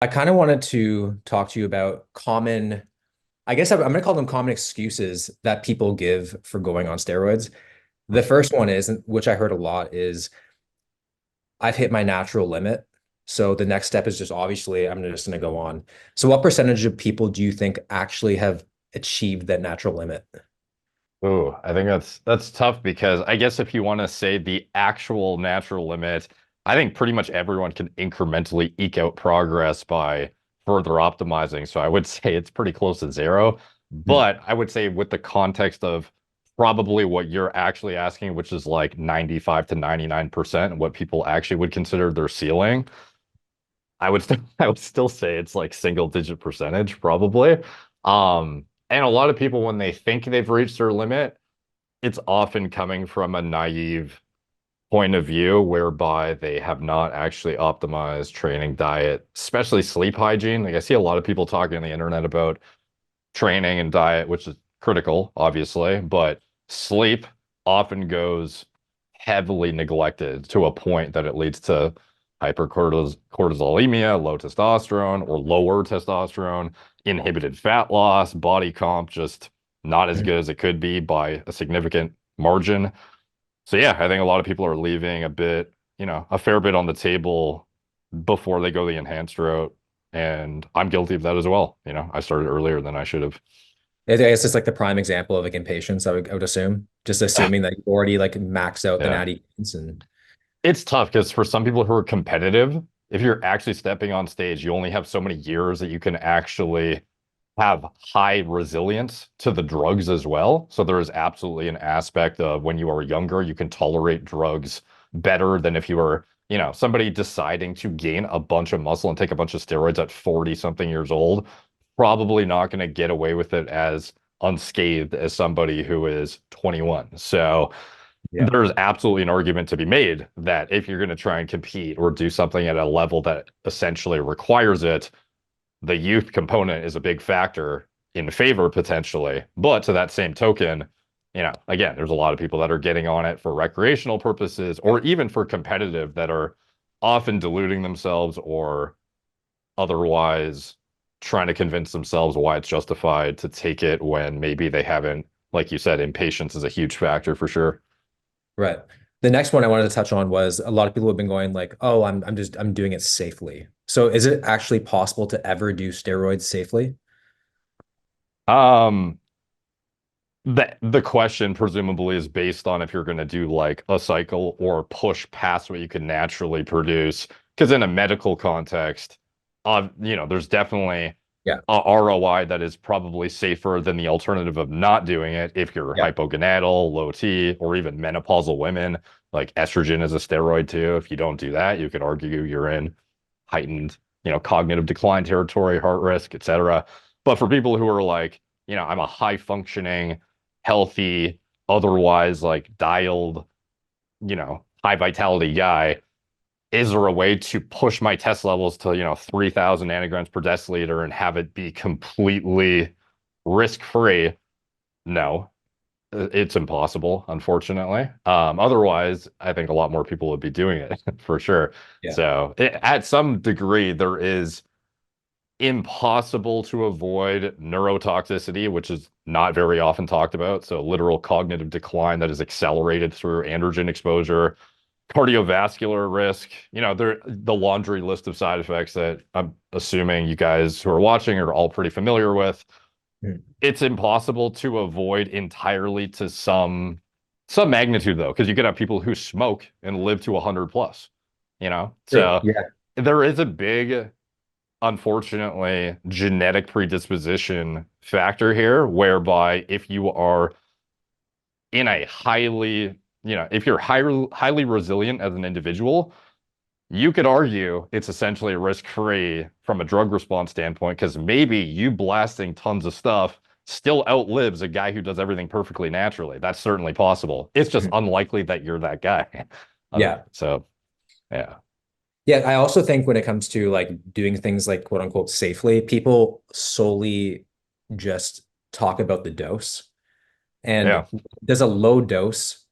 I kind of wanted to talk to you about common, I guess I'm going to call them common excuses that people give for going on steroids. The first one is, which I heard a lot, is I've hit my natural limit. So the next step is just obviously I'm just going to go on. So what percentage of people do you think actually have achieved that natural limit? Ooh, I think that's tough because I guess if you want to say the actual natural limit, I think pretty much everyone can incrementally eke out progress by further optimizing. So I would say it's pretty close to zero. Hmm. But I would say with the context of probably what you're actually asking, which is like 95 to 99%, what people actually would consider their ceiling, I would still say it's like single digit percentage probably. And a lot of people when they think they've reached their limit, it's often coming from a naive point of view whereby they have not actually optimized training, diet, especially sleep hygiene. Like I see a lot of people talking on the internet about training and diet, which is critical, obviously, but sleep often goes heavily neglected to a point that it leads to hypercortisolemia, low testosterone or lower testosterone, inhibited fat loss, body comp just not as good as it could be by a significant margin. So yeah, I think a lot of people are leaving a bit, a fair bit on the table before they go the enhanced route. And I'm guilty of that as well. I started earlier than I should have. I guess it's like the prime example of like impatience, I would assume. Just assuming that you've already like maxed out the Yeah. natty gains and It's tough because for some people who are competitive, if you're actually stepping on stage, you only have so many years that you can actually have high resilience to the drugs as well. So there is absolutely an aspect of when you are younger, you can tolerate drugs better than if you were, somebody deciding to gain a bunch of muscle and take a bunch of steroids at 40 something years old, probably not going to get away with it as unscathed as somebody who is 21. So yeah. there's absolutely an argument to be made that if you're going to try and compete or do something at a level that essentially requires it, the youth component is a big factor in favor potentially. But to that same token, again, there's a lot of people that are getting on it for recreational purposes or even for competitive that are often deluding themselves or otherwise trying to convince themselves why it's justified to take it when maybe they haven't, like you said, impatience is a huge factor for sure. Right. The next one I wanted to touch on was a lot of people have been going like, "Oh, I'm doing it safely." So is it actually possible to ever do steroids safely? Um, the question presumably is based on if you're going to do like a cycle or push past what you can naturally produce. Because in a medical context, there's definitely Yeah. a ROI that is probably safer than the alternative of not doing it if you're Yeah. hypogonadal, low T, or even menopausal women. Like estrogen is a steroid too. If you don't do that, you could argue you're in heightened, cognitive decline territory, heart risk, etc. But for people who are like, I'm a high functioning, healthy, otherwise like dialed, high vitality guy, is there a way to push my test levels to, 3,000 nanograms per deciliter and have it be completely risk-free? No, it's impossible, unfortunately. Otherwise, I think a lot more people would be doing it for sure. Yeah. So, at some degree, there is impossible to avoid neurotoxicity, which is not very often talked about. So, literal cognitive decline that is accelerated through androgen exposure, cardiovascular risk, the laundry list of side effects that I'm assuming you guys who are watching are all pretty familiar with. Mm. It's impossible to avoid entirely to some magnitude though, because you could have people who smoke and live to 100 plus, True. So Yeah. there is a big, unfortunately, genetic predisposition factor here, whereby if you are in a highly, if you're highly resilient as an individual, you could argue it's essentially risk-free from a drug response standpoint because maybe you blasting tons of stuff still outlives a guy who does everything perfectly naturally. That's certainly possible. It's just Mhm. unlikely that you're that guy. Yeah. So, yeah. Yeah, I also think when it comes to like doing things like quote unquote safely, people solely just talk about the dose. And Yeah. does a low dose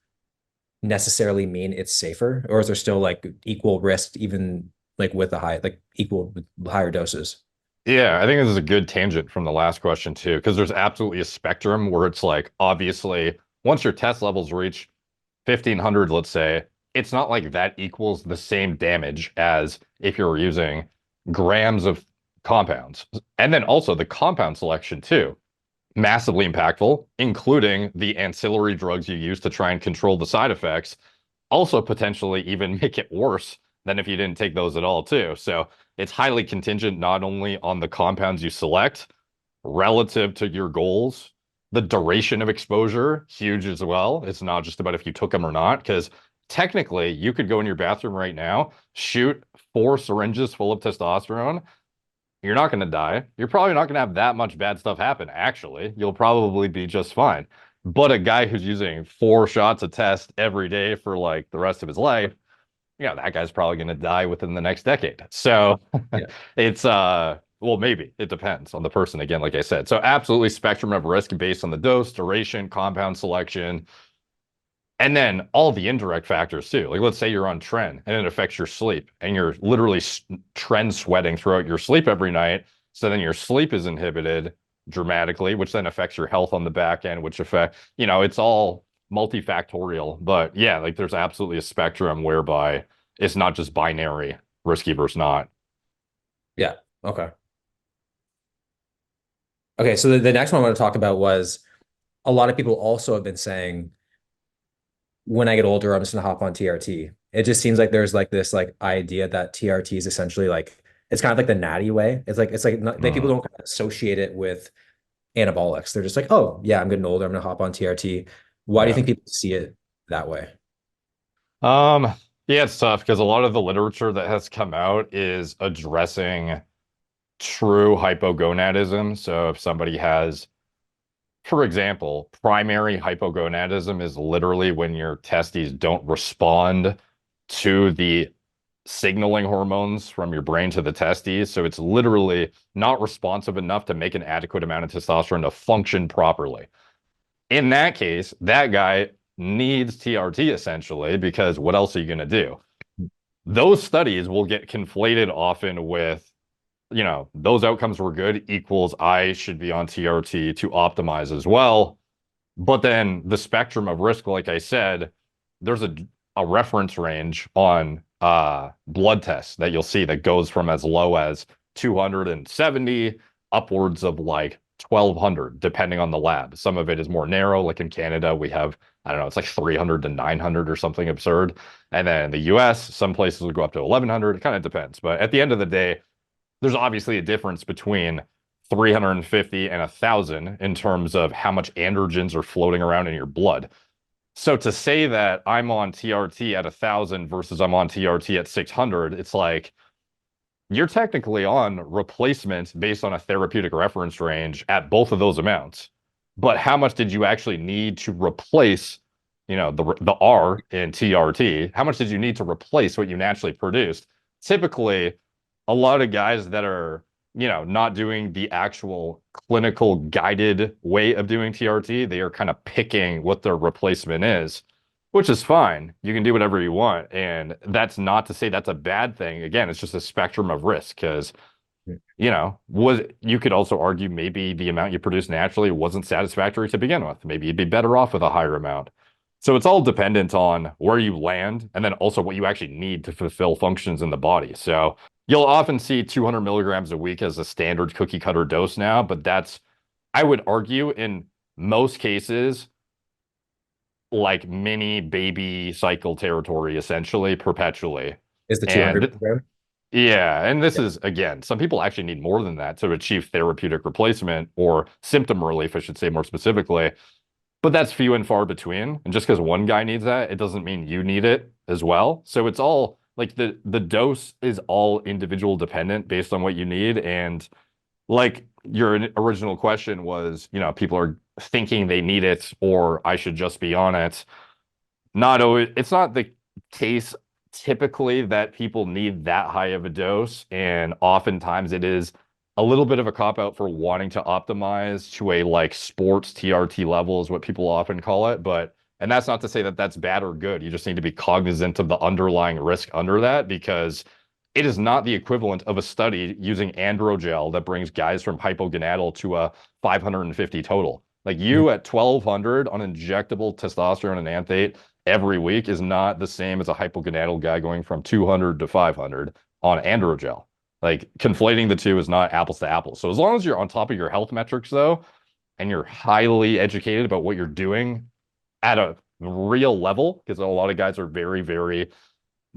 necessarily mean it's safer, or is there still like equal risk even like with the high, like equal with higher doses. Yeah, I think this is a good tangent from the last question too, because there's absolutely a spectrum where it's like obviously once your test levels reach 1500, let's say, it's not like that equals the same damage as if you're using grams of compounds. And then also the compound selection too, massively impactful, including the ancillary drugs you use to try and control the side effects, also potentially even make it worse than if you didn't take those at all too. So it's highly contingent not only on the compounds you select relative to your goals, the duration of exposure, huge as well. It's not just about if you took them or not, because technically you could go in your bathroom right now, shoot 4 syringes full of testosterone. You're not going to die. You're probably not going to have that much bad stuff happen, actually. You'll probably be just fine. But a guy who's using 4 shots of test every day for like the rest of his life, that guy's probably going to die within the next decade. So Yeah. it's well, maybe it depends on the person again, like I said. So absolutely spectrum of risk based on the dose, duration, compound selection, and then all the indirect factors too. Like let's say you're on tren and it affects your sleep and you're literally tren sweating throughout your sleep every night. So then your sleep is inhibited dramatically, which then affects your health on the back end, which it's all multifactorial. But yeah, like there's absolutely a spectrum whereby it's not just binary, risky versus not. Yeah. Okay. Okay. So the next one I want to talk about was a lot of people also have been saying when I get older, I'm just gonna hop on TRT. It just seems like there's like this like idea that TRT is essentially like it's kind of like the natty way. It's like not, like people Mm, don't kind of associate it with anabolics. They're just like, oh yeah, I'm getting older. I'm gonna hop on TRT. Why do you yeah. think people see it that way? Um, yeah, it's tough because a lot of the literature that has come out is addressing true hypogonadism. So if somebody has, for example, primary hypogonadism is literally when your testes don't respond to the signaling hormones from your brain to the testes. So it's literally not responsive enough to make an adequate amount of testosterone to function properly. In that case, that guy needs TRT essentially because what else are you going to do? Those studies will get conflated often with those outcomes were good equals I should be on TRT to optimize as well. But then the spectrum of risk, like I said, there's a reference range on blood tests that you'll see that goes from as low as 270 upwards of like 1200, depending on the lab. Some of it is more narrow, like in Canada, we have, I don't know, it's like 300 to 900 or something absurd. And then in the US, some places will go up to 1100. It kind of depends. But at the end of the day, there's obviously a difference between 350 and 1,000 in terms of how much androgens are floating around in your blood. So to say that I'm on TRT at 1,000 versus I'm on TRT at 600, it's like you're technically on replacement based on a therapeutic reference range at both of those amounts. But how much did you actually need to replace, the R in TRT? How much did you need to replace what you naturally produced? Typically, a lot of guys that are, not doing the actual clinical guided way of doing TRT, they are kind of picking what their replacement is, which is fine. You can do whatever you want. And that's not to say that's a bad thing. Again, it's just a spectrum of risk because, was you could also argue maybe the amount you produce naturally wasn't satisfactory to begin with. Maybe you'd be better off with a higher amount. So it's all dependent on where you land and then also what you actually need to fulfill functions in the body. So you'll often see 200 milligrams a week as a standard cookie cutter dose now, but that's, I would argue, in most cases, like mini baby cycle territory, essentially, perpetually. Is the 200 And milligram? yeah, and this Yeah. is, again, some people actually need more than that to achieve therapeutic replacement or symptom relief, I should say more specifically. But that's few and far between. And just because one guy needs that, it doesn't mean you need it as well. So it's all like the dose is all individual dependent based on what you need. And like your original question was, people are thinking they need it or I should just be on it. Not always, it's not the case typically that people need that high of a dose. And oftentimes it is a little bit of a cop out for wanting to optimize to a like sports TRT level is what people often call it. And that's not to say that that's bad or good. You just need to be cognizant of the underlying risk under that because it is not the equivalent of a study using androgel that brings guys from hypogonadal to a 550 total. Like Mhm. you at 1200 on injectable testosterone and anthate every week is not the same as a hypogonadal guy going from 200 to 500 on androgel. Like conflating the two is not apples to apples. So as long as you're on top of your health metrics though, and you're highly educated about what you're doing at a real level, because a lot of guys are very, very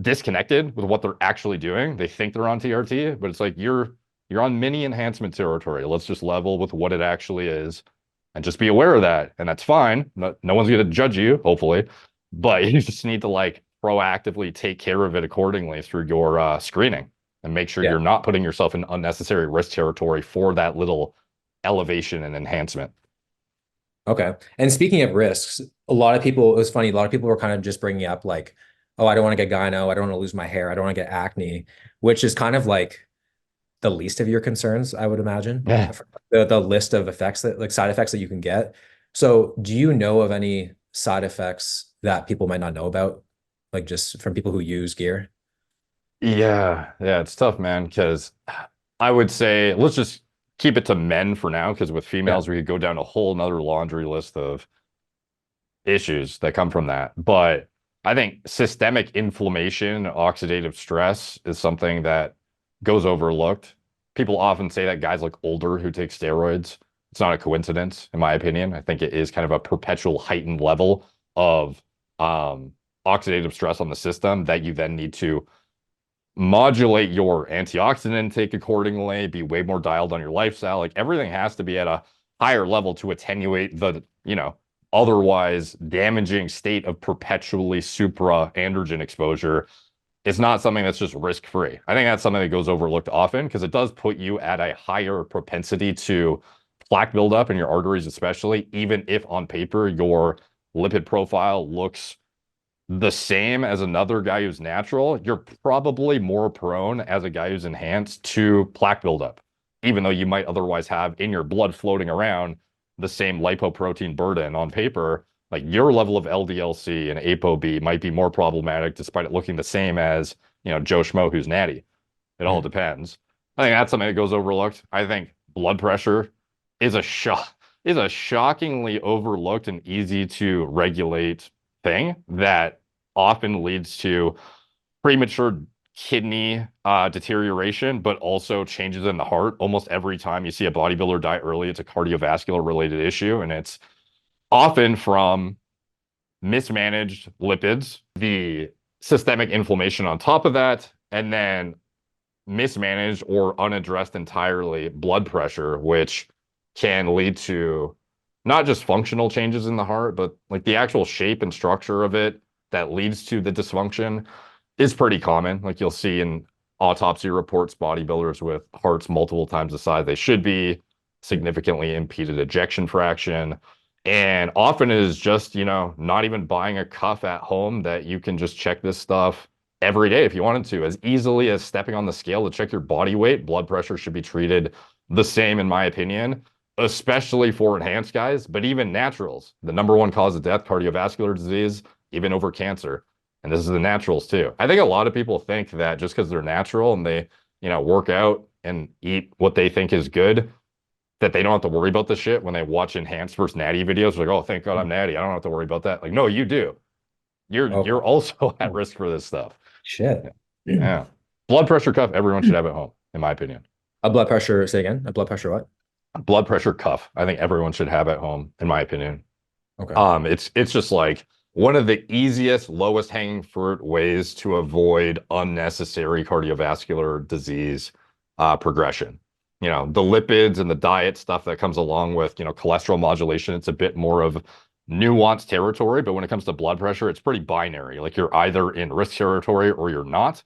disconnected with what they're actually doing. They think they're on TRT, but it's like you're on mini enhancement territory. Let's just level with what it actually is and just be aware of that. And that's fine. No one's going to judge you, hopefully, but you just need to like proactively take care of it accordingly through your screening and make sure Yeah. you're not putting yourself in unnecessary risk territory for that little elevation and enhancement. Okay. And speaking of risks, a lot of people, it was funny, a lot of people were kind of just bringing up like, oh, I don't want to get gyno, I don't want to lose my hair, I don't want to get acne, which is kind of like the least of your concerns, I would imagine. Yeah. The list of effects that like side effects that you can get. So do you know of any side effects that people might not know about? Like just from people who use gear? Yeah, it's tough, man, because I would say let's just keep it to men for now, because with Yeah. females, we could go down a whole nother laundry list of issues that come from that. But I think systemic inflammation, oxidative stress is something that goes overlooked. People often say that guys look older who take steroids. It's not a coincidence, in my opinion. I think it is kind of a perpetual heightened level of oxidative stress on the system that you then need to modulate your antioxidant intake accordingly, be way more dialed on your lifestyle. Like everything has to be at a higher level to attenuate the, otherwise damaging state of perpetually supra androgen exposure. It's not something that's just risk free. I think that's something that goes overlooked often because it does put you at a higher propensity to plaque buildup in your arteries, especially, even if on paper your lipid profile looks the same as another guy who's natural, you're probably more prone as a guy who's enhanced to plaque buildup, even though you might otherwise have in your blood floating around the same lipoprotein burden on paper. Like your level of LDL-C and ApoB might be more problematic despite it looking the same as, Joe Schmo who's natty. It all Mhm. depends. I think that's something that goes overlooked. I think blood pressure is a shockingly overlooked and easy to regulate thing that often leads to premature kidney deterioration, but also changes in the heart. Almost every time you see a bodybuilder die early, it's a cardiovascular related issue, and it's often from mismanaged lipids, the systemic inflammation on top of that, and then mismanaged or unaddressed entirely blood pressure, which can lead to not just functional changes in the heart, but like the actual shape and structure of it that leads to the dysfunction is pretty common. Like you'll see in autopsy reports, bodybuilders with hearts multiple times the size they should be, significantly impeded ejection fraction. And often it is just, not even buying a cuff at home that you can just check this stuff every day if you wanted to, as easily as stepping on the scale to check your body weight. Blood pressure should be treated the same, in my opinion, especially for enhanced guys, but even naturals. The number one cause of death, cardiovascular disease, even over cancer. And this is the naturals too. I think a lot of people think that just because they're natural and they, work out and eat what they think is good, that they don't have to worry about the shit when they watch enhanced versus natty videos. Like, oh, thank God I'm natty. I don't have to worry about that. Like, no, you do. You're Okay. also at Oh, risk for this stuff. shit. Yeah. Blood pressure cuff, everyone should have at home, in my opinion. A blood pressure, say again, a blood pressure what? Blood pressure cuff, I think everyone should have at home, in my opinion. Okay. It's just like one of the easiest, lowest hanging fruit ways to avoid unnecessary cardiovascular disease progression. The lipids and the diet stuff that comes along with, cholesterol modulation, it's a bit more of nuanced territory, but when it comes to blood pressure, it's pretty binary. Like you're either in risk territory or you're not.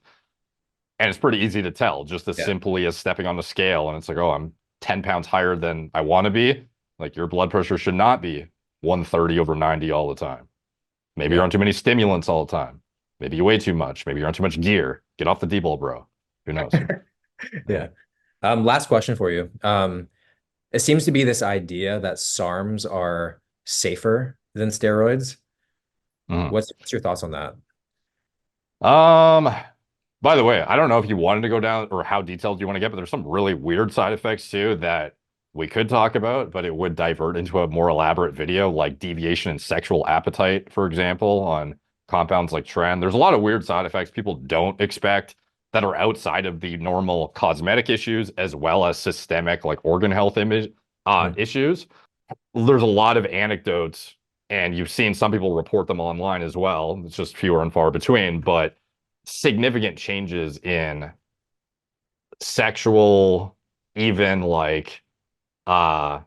And it's pretty easy to tell just as Yeah. simply as stepping on the scale. And it's like, oh, I'm 10 pounds higher than I want to be. Like your blood pressure should not be 130 over 90 all the time. Maybe you're Yeah. on too many stimulants all the time. Maybe you weigh too much. Maybe you're on too much gear. Get off the D-ball, bro. Who knows? Yeah. Yeah. Last question for you. It seems to be this idea that SARMs are safer than steroids. Mhm. What's your thoughts on that? Um, By the way, I don't know if you wanted to go down or how detailed you want to get, but there's some really weird side effects too that we could talk about, but it would divert into a more elaborate video, like deviation in sexual appetite, for example, on compounds like tren. There's a lot of weird side effects people don't expect that are outside of the normal cosmetic issues, as well as systemic, like organ health image Mhm. issues. There's a lot of anecdotes, and you've seen some people report them online as well. It's just fewer and far between, but significant changes in sexual, even like uh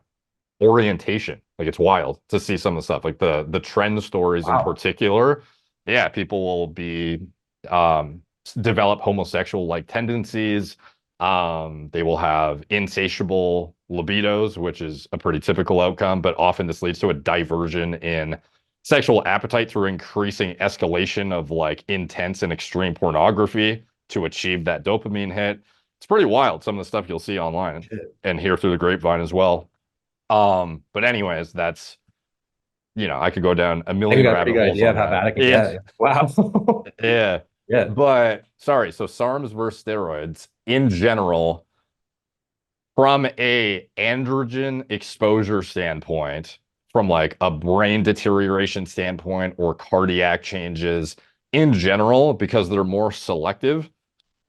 orientation. Like it's wild to see some of the stuff. Like the trend stories in Wow. particular. Yeah, people will be develop homosexual like tendencies. They will have insatiable libidos, which is a pretty typical outcome, but often this leads to a diversion in sexual appetite through increasing escalation of like intense and extreme pornography to achieve that dopamine hit. It's pretty wild, some of the stuff you'll see online Shit. and hear through the grapevine as well. But anyways, that's, I could go down a I think we million got a pretty rabbit good holes idea on of how that. bad it can Yeah. get. Wow. Yeah. Yeah. But sorry, so SARMs versus steroids in general, from a androgen exposure standpoint, from like a brain deterioration standpoint or cardiac changes in general, because they're more selective,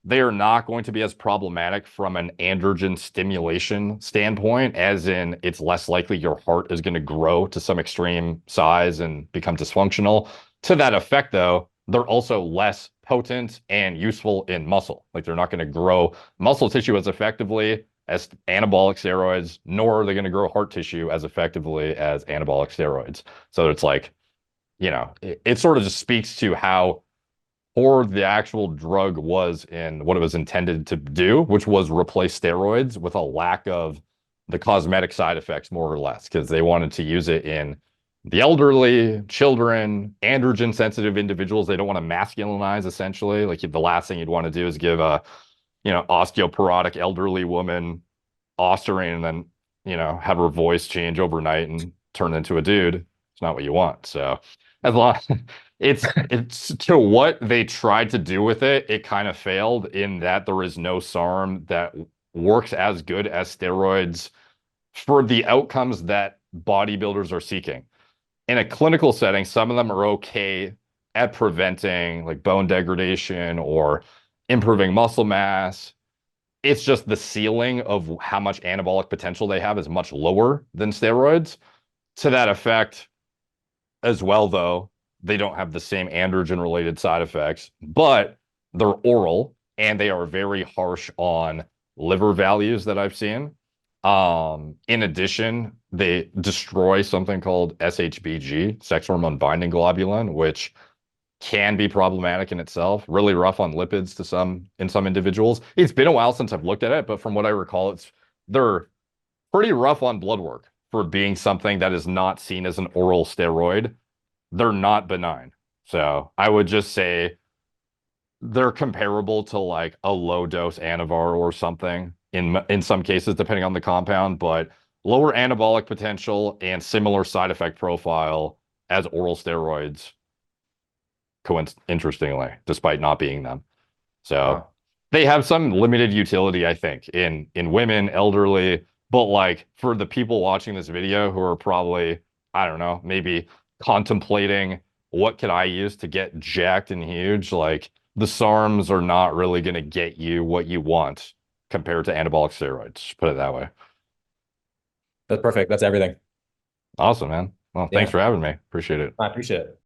they are not going to be as problematic from an androgen stimulation standpoint, as in it's less likely your heart is going to grow to some extreme size and become dysfunctional. To that effect, though, they're also less potent and useful in muscle. Like they're not going to grow muscle tissue as effectively as anabolic steroids, nor are they going to grow heart tissue as effectively as anabolic steroids. So it's like, it sort of just speaks to how or the actual drug was in what it was intended to do, which was replace steroids with a lack of the cosmetic side effects, more or less, because they wanted to use it in the elderly, children, androgen sensitive individuals. They don't want to masculinize, essentially. Like the last thing you'd want to do is give a, osteoporotic elderly woman Ostarine and then, have her voice change overnight and turn into a dude. It's not what you want. So as long it's to what they tried to do with it, it kind of failed in that there is no SARM that works as good as steroids for the outcomes that bodybuilders are seeking. In a clinical setting, some of them are okay at preventing like bone degradation or improving muscle mass. It's just the ceiling of how much anabolic potential they have is much lower than steroids. To that effect, as well, though, they don't have the same androgen related side effects, but they're oral and they are very harsh on liver values that I've seen. In addition, they destroy something called SHBG, sex hormone binding globulin, which can be problematic in itself, really rough on lipids to some individuals. It's been a while since I've looked at it, but from what I recall, they're pretty rough on blood work for being something that is not seen as an oral steroid. They're not benign. So I would just say they're comparable to like a low dose Anavar or something in some cases, depending on the compound, but lower anabolic potential and similar side effect profile as oral steroids interestingly, despite not being them. So Wow. they have some limited utility, I think, in women, elderly, but like for the people watching this video who are probably, I don't know, maybe contemplating what could I use to get jacked and huge, like the SARMs are not really going to get you what you want compared to anabolic steroids, put it that way. That's perfect. That's everything. Awesome, man. Well, thanks Yeah. for having me. Appreciate it. I appreciate it.